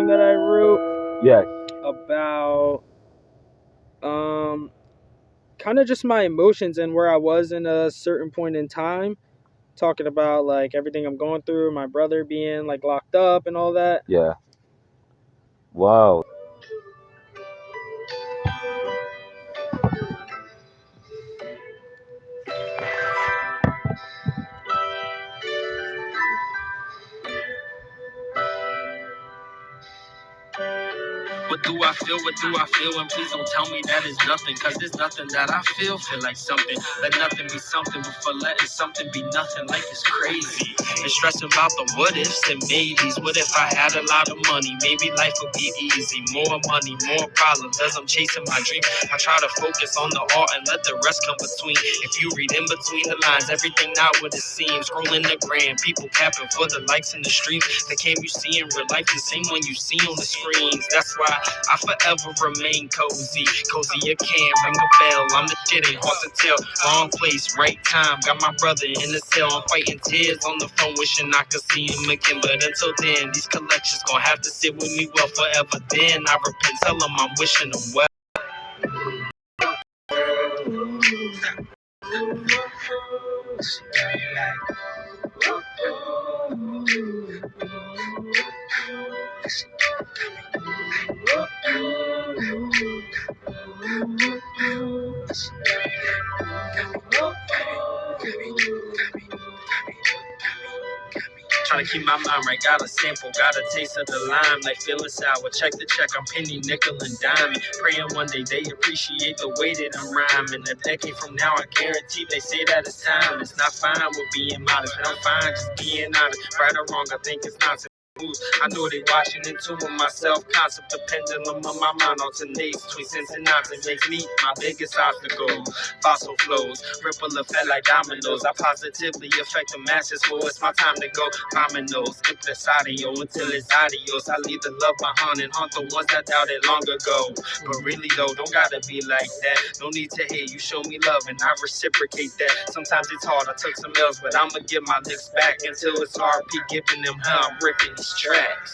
song that I wrote. Yes. About kind of just my emotions and where I was in a certain point in time. Talking about like everything I'm going through, my brother being like locked up and all that. Yeah. Wow. What do I feel? What do I feel? And please don't tell me that is nothing, cause there's nothing that I feel like something. Let nothing be something before letting something be nothing. Life is crazy. And stressing about the what ifs and maybes. What if I had a lot of money? Maybe life would be easy. More money, more problems as I'm chasing my dream. I try to focus on the art and let the rest come between. If you read in between the lines, everything not what it seems. Scrolling the gram, people capping for the likes in the streams. The cam you see in real life, the same one you see on the screens. That's why I forever remain cozy. Cozier Cam, ring a bell. I'm the shit, ain't hard to tell. Wrong place, right time. Got my brother in the cell. I'm fighting tears on the phone, wishing I could see him again. But until then, these collections gon' have to sit with me well forever. Then I repent, tell them I'm wishing them well. Trying to keep my mind right, got a sample, got a taste of the lime, like feeling sour. Check the check, I'm penny, nickel, and dime. Praying one day they appreciate the way that I'm rhyming. A decade from now, I guarantee they say that it's time. It's not fine with being modest, but I'm fine just being honest. Right or wrong, I think it's nonsense. I know they watching into myself. Concept the pendulum of my mind alternates between sense and nonsense. Makes me my biggest obstacle. Fossil flows, ripple effect like dominoes. I positively affect the masses, for it's my time to go. Dominoes, skip this audio until it's adios. I leave the love behind and haunt the ones that doubted long ago. But really though, don't gotta be like that. No need to hate, you show me love and I reciprocate that. Sometimes it's hard, I took some L's, but I'ma give my licks back until it's RP giving them how I'm ripping these tracks.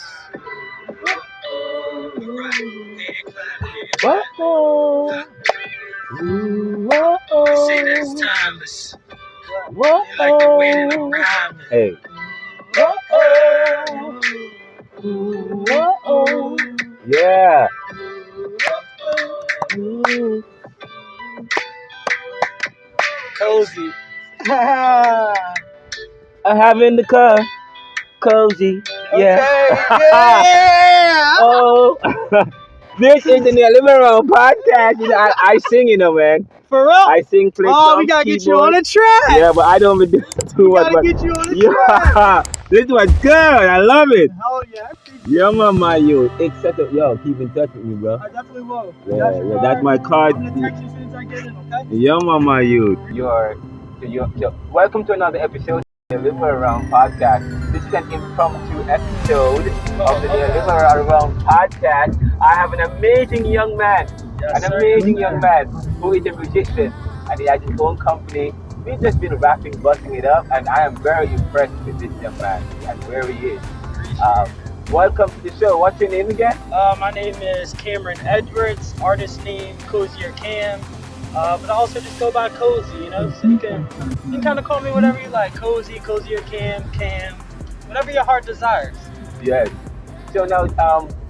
Whoa. They say that it's timeless. They like the way that I'm rhyming. Hey. Yeah. Cozy. I have in the car. Cozy. Yeah. Okay, yeah. Oh. This is the NeoLiberal Round Podcast. You know, I sing, you know, man. For real? I sing, play some we gotta keyboard. get you on a track. Yeah, but I don't do too much. Gotta get you on a track. Yeah, this was good. I love it. Hell yeah. Yeah, my youth. Yo, keep in touch with me, bro. I definitely will. Yeah, that's my card. I'm gonna text you as soon as I get in, okay? Yeah, my youth. You're welcome to another episode of the NeoLiberal Round Podcast. This is an impromptu episode of the NeoLiberal Round Podcast. I have an amazing young man, young man who is a musician, and he has his own company. We've just been rapping, busting it up, and I am very impressed with this young man and where he is. Welcome to the show. What's your name again? My name is Cameron Edwards, artist name Cozier Cam, but I also just go by Cozy, you know, so you can kind of call me whatever you like, Cozy, Cozier Cam, whatever your heart desires. Yes. So now,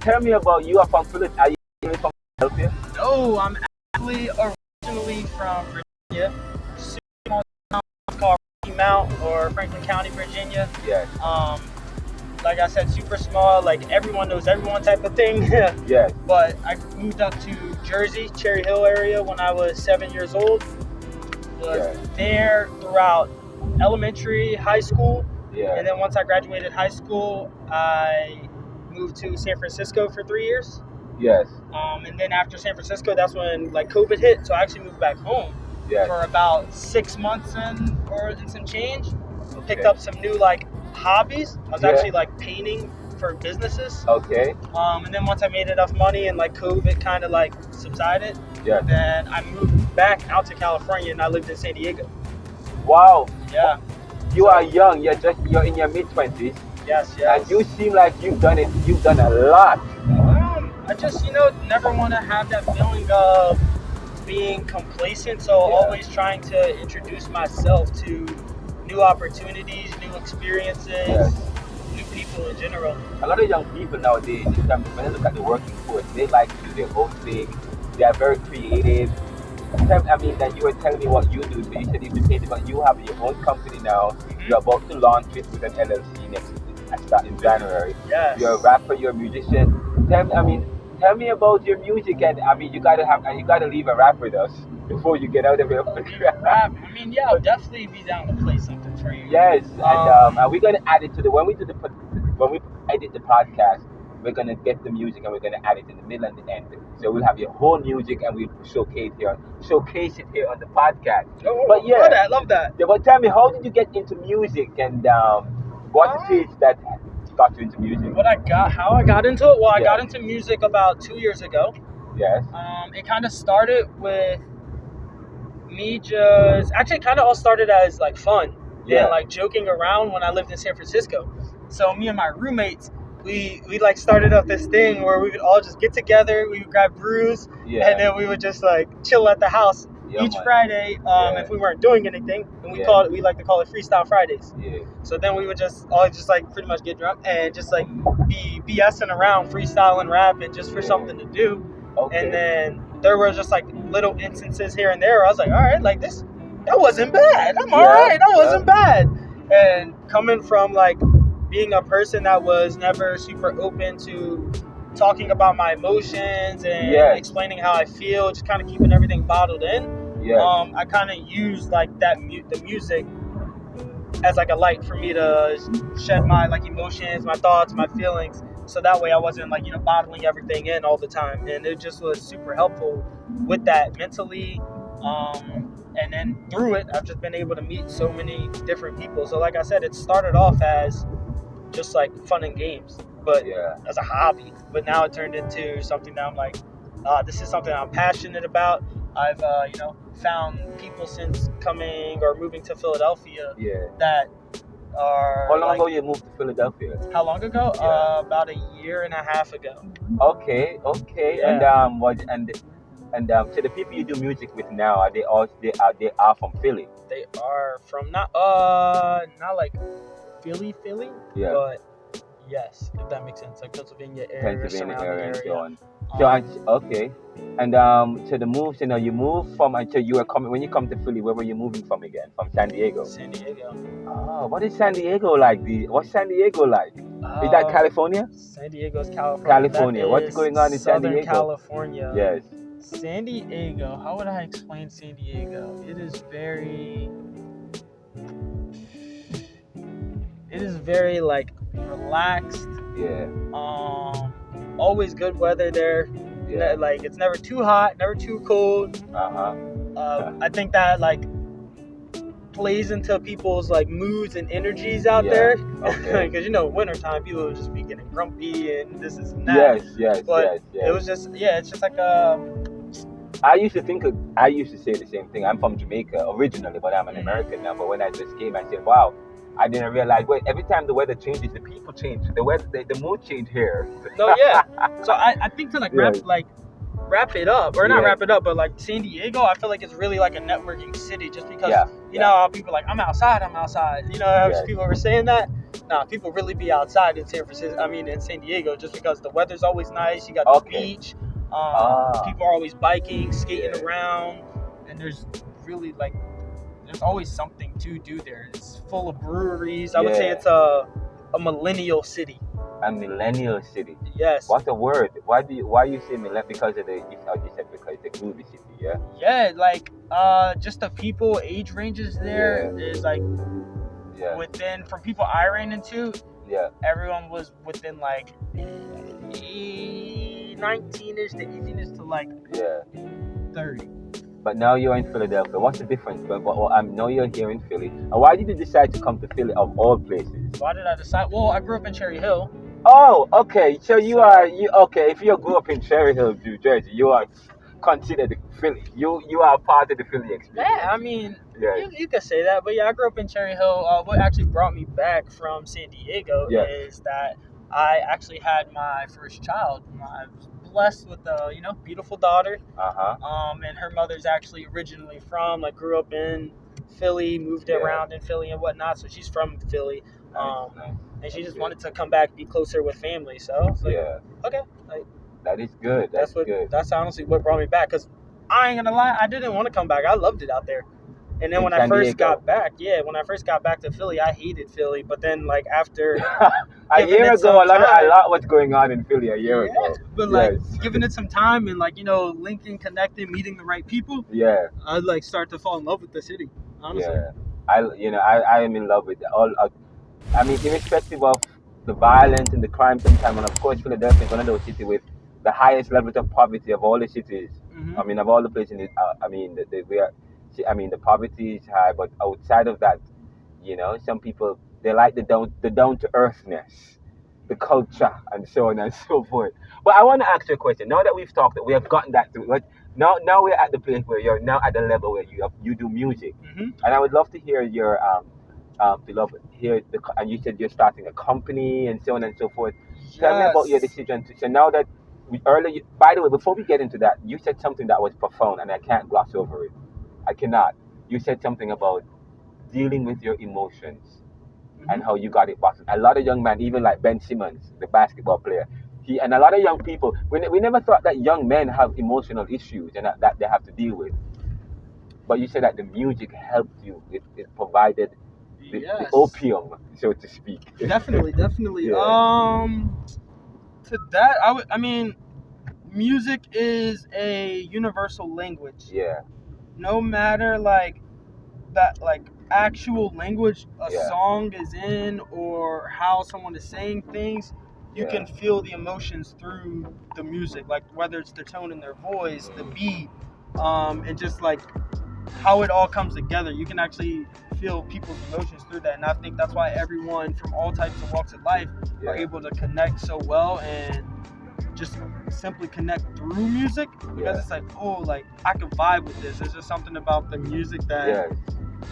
tell me about you. Are from Philadelphia? Are you from Philadelphia? No, I'm actually originally from Virginia, small town called Rocky Mount or Franklin County, Virginia. Yes. Like I said, super small, like everyone knows everyone type of thing. Yes. But I moved up to Jersey, Cherry Hill area when I was 7 years old. Was there throughout elementary, high school. Yeah. And then once I graduated high school, I moved to San Francisco for 3 years. Yes. And then after San Francisco, that's when like COVID hit. So I actually moved back home for about 6 months and some change. Picked up some new like hobbies. I was actually like painting for businesses. Okay. And then once I made enough money and like COVID kind of like subsided, then I moved back out to California and I lived in San Diego. Wow. Yeah. You are young. You're in your mid-20s. Yes. And you seem like you've done it. You've done a lot. I just, never want to have that feeling of being complacent. So always trying to introduce myself to new opportunities, new experiences, new people in general. A lot of young people nowadays, when they look at the working force, they like to do their own thing. They are very creative. I mean, that you were telling me what you do. So you said you've been painting, but you have your own company now. Mm-hmm. You're about to launch it with an LLC start in January. Yes. You're a rapper. You're a musician. Tell me about your music, and I mean, you gotta leave a rap with us before you get out of here. Rap. I mean, yeah, I'll definitely be down to play something for you. Yes, and we're gonna add it to when we edit the podcast. We're gonna get the music and we're gonna add it in the middle and the end. So we'll have your whole music and we'll showcase it here on the podcast. Oh, but yeah, love that. Yeah, but tell me, how did you get into music, and what it is that got you into music? How I got into it? Well, I got into music about 2 years ago. Yes. It kind of started with me all started as like fun and like joking around when I lived in San Francisco. So me and my roommates, we like started up this thing where we would all just get together, we would grab brews, and then we would just like chill at the house each Friday if we weren't doing anything, and we like to call it Freestyle Fridays. Yeah. So then we would all just like pretty much get drunk and just like be BSing around, freestyling, rapping just for something to do. Okay. And then there were just like little instances here and there where I was like, all right, like that wasn't bad. I'm all right. That wasn't bad. And coming from like being a person that was never super open to talking about my emotions and explaining how I feel, just kind of keeping everything bottled in. I kind of used like the music as like a light for me to shed my like emotions, my thoughts, my feelings. So that way I wasn't like, bottling everything in all the time. And it just was super helpful with that mentally. And then through it, I've just been able to meet so many different people. So like I said, it started off as just like fun and games, but as a hobby. But now it turned into something that I'm like, this is something I'm passionate about. I've, found people since coming or moving to Philadelphia that are. How long ago you moved to Philadelphia? How long ago? About a year and a half ago. Okay. Yeah. And so the people you do music with now, are they are from Philly? They are from not like Philly, but yes, if that makes sense, like Pennsylvania area, and so on. Okay, and so the moves, you move from until you were coming. When you come to Philly, where were you moving from again? From San Diego. San Diego. Oh, what is San Diego like? What's San Diego like? Is that California? San Diego's California. California. What's going on in San Diego? Southern California. Yes. San Diego. How would I explain San Diego? It is very like relaxed. Yeah. Always good weather there. Yeah. Like it's never too hot, never too cold. I think that like plays into people's like moods and energies out there. Okay. Because wintertime people will just be getting grumpy and this is and that. Yes. But it was just it's just like I used to say the same thing. I'm from Jamaica originally, but I'm an American now. But when I just came, I said, wow, I didn't realize, every time the weather changes, the people change. The mood change here. No, yeah. So I think to wrap it up, or not wrap it up, but like San Diego, I feel like it's really like a networking city just because, you know how people are like, I'm outside. You know how people were saying that? Nah, people really be outside in in San Diego just because the weather's always nice. You got the beach. People are always biking, skating around, and there's really there's always something to do there. It's full of breweries. I would say it's a millennial city. A millennial city. Yes. What's the word? Why you say millennial? Because of because the groovy city. Yeah. Yeah, just the people age ranges there is within, from people I ran into. Yeah. Everyone was within 19ish to 18ish to 30. But now you're in Philadelphia. What's the difference? I know you're here in Philly. And why did you decide to come to Philly of all places? Why did I decide? Well, I grew up in Cherry Hill. Oh, okay. So you grew up in Cherry Hill, New Jersey. You are consider the Philly. You are part of the Philly experience. Yeah, I mean, you could say that. But yeah, I grew up in Cherry Hill. What actually brought me back from San Diego is that I actually had my first child. I was blessed with a beautiful daughter. And her mother's actually originally from grew up in Philly, moved around in Philly and whatnot. So she's from Philly. And she just wanted to come back, be closer with family. So I was like, okay, that is good. That's honestly what brought me back. Cause I ain't gonna lie, I didn't want to come back. I loved it out there. And then when I first got back to Philly, I hated Philly. But then after a year ago, a lot was going on in Philly a year ago. But giving it some time and linking, connecting, meeting the right people. Yeah. I start to fall in love with the city. Honestly. Yeah. I am in love with all. I mean, irrespective of the violence and the crime sometimes, and of course Philadelphia is one of those cities with the highest levels of poverty of all the cities. I mean, of all the places, the poverty is high, but outside of that, some people, they like the down to earthness, the culture, and so on and so forth. But I want to ask you a question. Now that we've talked, we have gotten that to it. Now we're at the place where you're now at the level where you do music, and I would love to hear your and you said you're starting a company and so on and so forth. Tell me about your decision so now that by the way, before we get into that, you said something that was profound and I can't gloss over it. I cannot. You said something about dealing with your emotions and how you got it bottled. A lot of young men, even like Ben Simmons, the basketball player, and a lot of young people, we never thought that young men have emotional issues and that they have to deal with. But you said that the music helped you. It provided the opium, so to speak. Definitely. To that, I mean, music is a universal language. Yeah. No matter that actual language a song is in or how someone is saying things, you can feel the emotions through the music, whether it's the tone in their voice, the beat, and just how it all comes together. You can actually feel people's emotions through that, and I think that's why everyone from all types of walks of life are able to connect so well and just simply connect through music, because it's I can vibe with this. There's just something about the music that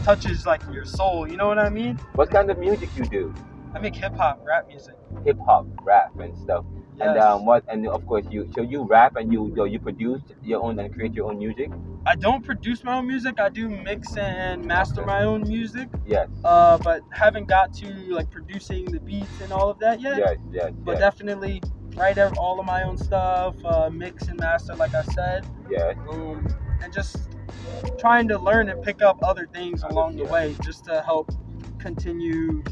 touches your soul, you know what I mean? What kind of music you do? I make hip-hop, rap music. Hip-hop, rap and stuff. Yes. And of course you rap and you produce your own and create your own music? I don't produce my own music. I do mix and master my own music. Yes. But haven't got to producing the beats and all of that yet. Yes. But definitely write all of my own stuff, mix and master, like I said. Yes. And just trying to learn and pick up other things along the way, just to help continue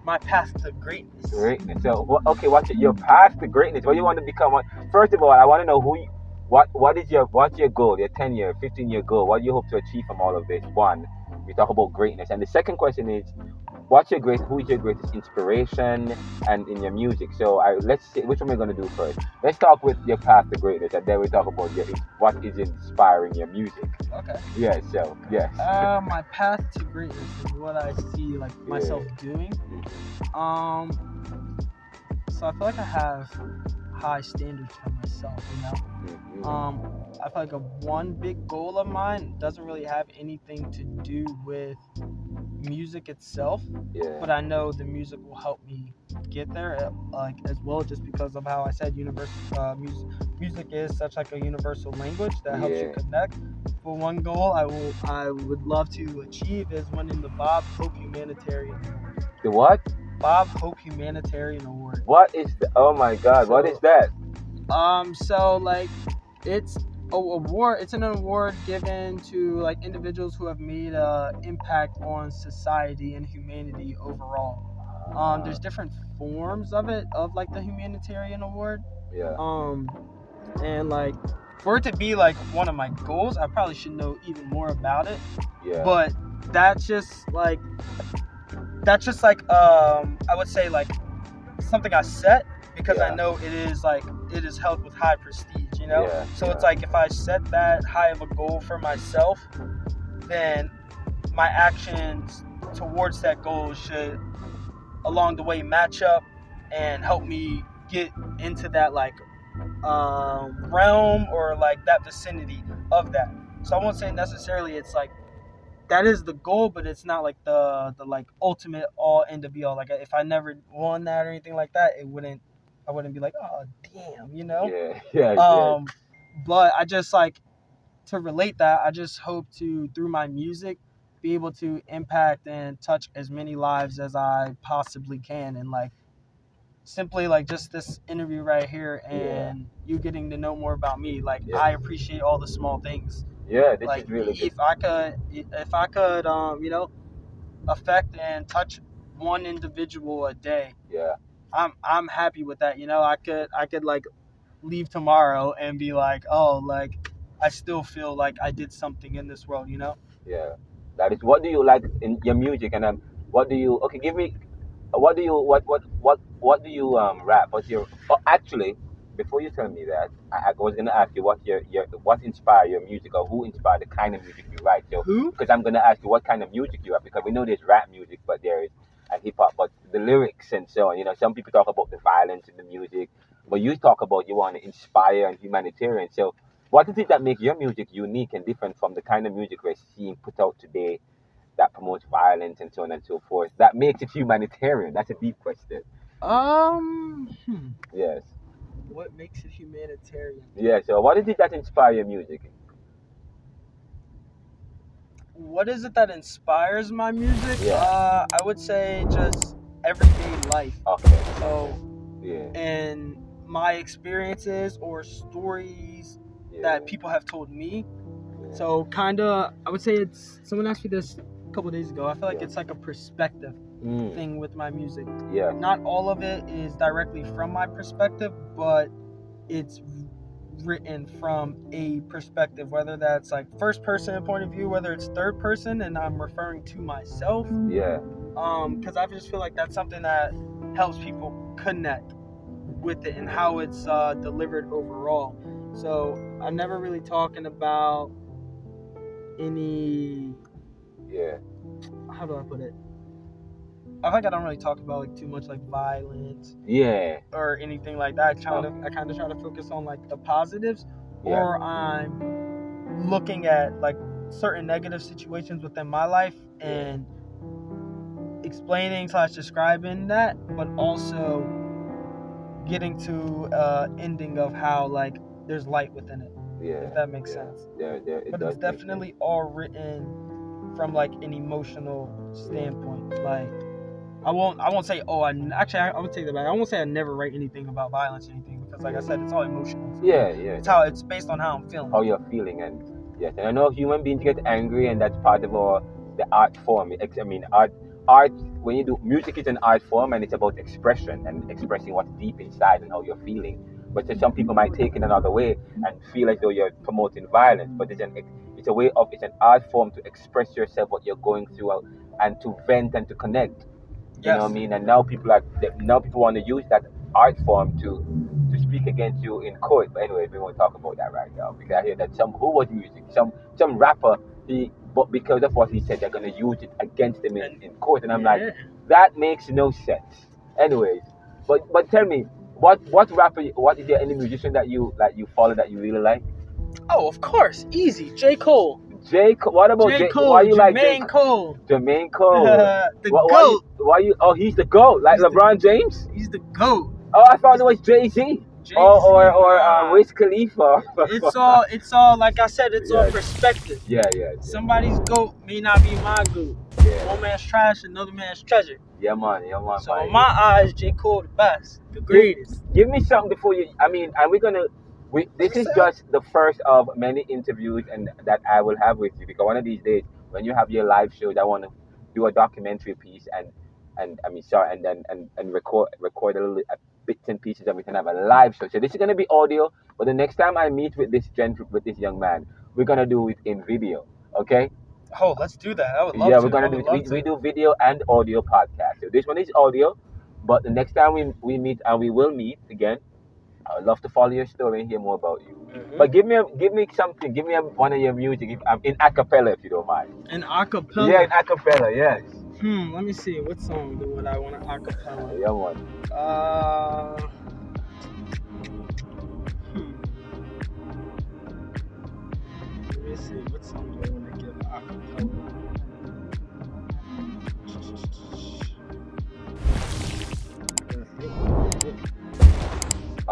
my path to greatness. So, what's your path to greatness? What do you want to become? First of all, I want to know what's your goal, your 10-year, 15-year goal? What do you hope to achieve from all of this? One, we talk about greatness, and the second question is, who is your greatest inspiration and in your music? So let's see, which one we're going to do first? Let's talk with your path to greatness, and then we talk about what is inspiring your music. Okay. Yeah. So yes. My path to greatness is what I see myself doing. So I feel like I have high standards for myself, I feel like one big goal of mine doesn't really have anything to do with music itself, but I know the music will help me get there, as well, just because of how I said music is such a universal language that helps you connect. For one goal I would love to achieve is winning the Bob Hope Humanitarian Award. The what? Bob Hope Humanitarian Award. What is oh my God, what is that? It's award. It's an award given to individuals who have made an impact on society and humanity overall. There's different forms of it, of the humanitarian award. Yeah. And for it to be one of my goals, I probably should know even more about it. Yeah. But that's just I would say something I set because I know it is held with high prestige, So it's if I set that high of a goal for myself, then my actions towards that goal should along the way match up and help me get into that realm or like that vicinity of that. So I won't say necessarily it's like that is the goal, but it's not like the like ultimate all end to be all. Like if I never won that or anything like that, I wouldn't be like, oh damn, you know. Yeah. But I just like to relate that. I just hope to, through my music, be able to impact and touch as many lives as I possibly can, and like simply like just this interview right here and you getting to know more about me. Like I appreciate all the small things. Yeah, this like is really good. If I could you know, affect and touch one individual a day, I'm happy with that. You know, I could like leave tomorrow and be like, oh, like I still feel like I did something in this world, you know. That is, what do you like in your music? And what do you give me, what do you rap? What's your actually, before you tell me that, I was gonna ask you what what inspired your music, or who inspired the kind of music you write. So because I'm gonna ask you what kind of music you rap, because we know there's rap music, but there is hip hop, but the lyrics and so on. You know, some people talk about the violence in the music, but you talk about you want to inspire and humanitarian. So what is it that makes your music unique and different from the kind of music we're seeing put out today that promotes violence and so on and so forth, that makes it humanitarian? That's a deep question. Yes. What makes it humanitarian? Yeah, so what is it that inspires your music? What is it that inspires my music? Yeah. I would say just everyday life. Okay. So, and my experiences or stories that people have told me. So kinda, I would say it's, someone asked me this a couple of days ago. I feel like it's like a perspective thing with my music. Yeah. Not all of it is directly from my perspective, but it's written from a perspective, whether that's like first person point of view, whether it's third person and I'm referring to myself. Because I just feel like that's something that helps people connect with it and how it's delivered overall. So I'm never really talking about any, how do I put it? I think I don't really talk about like too much like violence, or anything like that. I kind of try to focus on like the positives, or I'm looking at like certain negative situations within my life and explaining / describing that, but also getting to ending of how like there's light within it. If that makes sense. But it's definitely all written from like an emotional standpoint. Like I won't say I would take that back. I won't say I never write anything about violence or anything, because like I said, it's all emotional. It's based on how I'm feeling. How you're feeling, and and I know human beings get angry, and that's part of the art form. I mean, art. When you do music, is an art form, and it's about expression and expressing what's deep inside and how you're feeling. But some people might take it another way and feel as though you're promoting violence. But it's an art form to express yourself, what you're going through, and to vent and to connect. You know what I mean? And now people want to use that art form to speak against you in court. But anyway, we won't talk about that right now, because I hear that who was using some rapper, but because of what he said, they're gonna use it against him in court. And I'm like, that makes no sense. Anyways, but tell me, what rapper? Is there any musician that you follow that you really like? Oh, of course, easy, J.Cole. J.Cole. What about J.Cole? Why you like J.Cole? Jermaine Cole. The GOAT. Why you? Oh, he's the GOAT, like LeBron James. He's the GOAT. Oh, I thought it was Jay-Z. Or Wiz Khalifa. It's all like I said, it's all perspective. Somebody's GOAT may not be my GOAT. One man's trash, another man's treasure. Yeah, man. So in my eyes, J. Cole the best, the greatest. Give me something before you. I mean, and this is just the first of many interviews and that I will have with you, because one of these days when you have your live shows, I want to do a documentary piece and record a little bits and pieces, and we can have a live show. So this is gonna be audio, but the next time I meet with this young man, we're gonna do it in video. Okay? Oh, let's do that. I would love to. Yeah, we're gonna do it. We do video and audio podcast. So this one is audio, but the next time we meet, and we will meet again, I would love to follow your story and hear more about you. But give me something. Give me one of your music, in acapella, if you don't mind. In acapella? Yeah, in acapella, yes. Let me see. What song would I want to acapella? Yeah, one.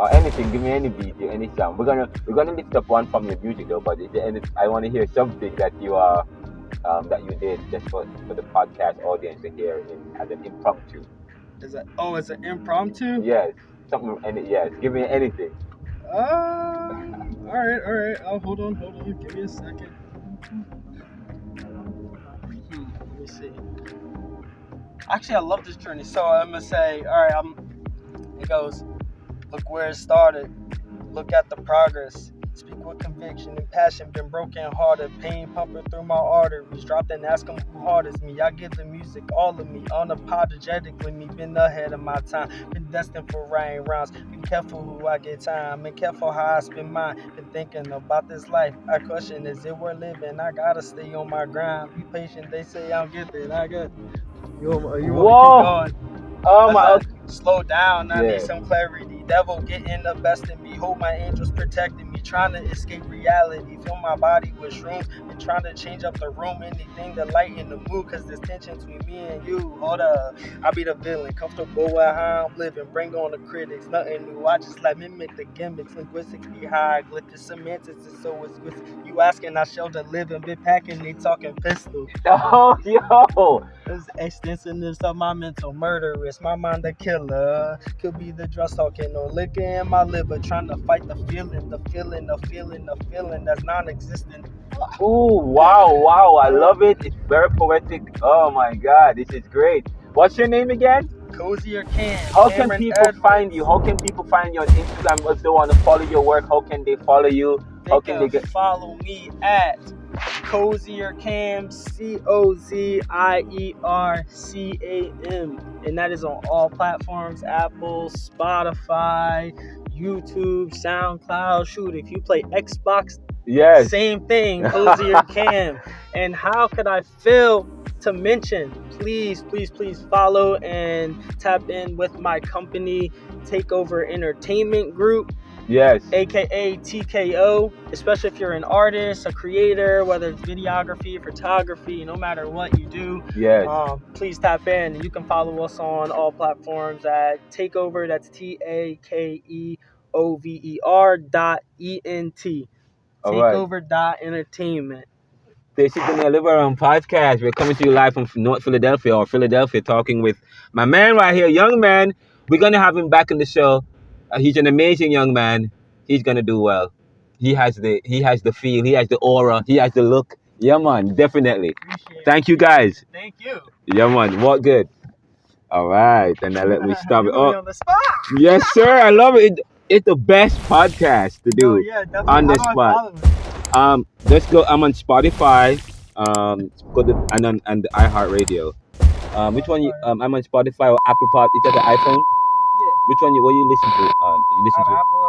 Anything. Give me any beat, any song. We're gonna list up one from your music though. But is there any? I want to hear something that you that you did just for the podcast audience to hear as an impromptu. It's an impromptu? Yes. Something. Yes. Give me anything. All right. Oh, hold on. Give me a second. Let me see. Actually, I love this journey. So I'm gonna say, all right. It goes. Look where it started. Look at the progress. Speak with conviction and passion. Been broken hearted. Pain pumping through my arteries. Dropped and ask them who hard is me. I give the music all of me. Unapologetically me. Been ahead of my time. Been destined for writing rounds. Be careful who I get time. Been careful how I spend mine. Been thinking about this life. I question, is it worth living? I gotta stay on my grind. Be patient. They say I'm gifted. I got you want to keep going? Oh my! Slow down. I need some clarity. Devil getting the best in me. Hold my angels protecting me. Trying to escape reality. Fill my body with shrooms. Been trying to change up the room. Anything to lighten the mood. Cause there's tension between me and you. Hold up. I be the villain. Comfortable with how I'm living. Bring on the critics. Nothing new. I just like mimic the gimmicks. Linguistics be hieroglyphics. Semantics is so exquisite. You asking, I show the living. Been packing. They talking pistol. Oh, yo. This extensiveness of my mental murderous. My mind a killer. Could be the drugs talking. No liquor in my liver. Trying to fight the feeling that's non-existent. Oh, wow. I love it. It's very poetic. Oh my God, this is great. What's your name again? Cozier Cam. How can people find you? How can people find you on Instagram if they want to follow your work? How can they follow you? How can they follow me at Cozier Cam, COZIERCAM, and that is on all platforms: Apple, Spotify, YouTube, SoundCloud. Shoot, if you play Xbox, yes, same thing, Cozier Cam. And how could I fail to mention? Please follow and tap in with my company, Takeover Entertainment Group. Yes. AKA TKO, especially if you're an artist, a creator, whether it's videography, photography, no matter what you do. Yes. Please tap in. You can follow us on all platforms at Takeover. That's TAKEOVER.ENT. Takeover.entertainment. This is the NeoLiberal Round Podcast. We're coming to you live from North Philadelphia or Philadelphia, talking with my man right here, young man. We're going to have him back in the show. He's an amazing young man. He's going to do well. He has the feel. He has the aura. He has the look. Yeah, man, definitely. Thank you, guys. Thank you. Yeah, man. What good? All right. And now let me stop it. On the spot. Yes, sir. I love it. It's the best podcast to do on the spot. Let's go. I'm on Spotify. Go to and the iHeartRadio. Which one? I'm on Spotify or Apple Pod. It's at the iPhone. Yeah. Which one? What you listen to? You listen to? Apple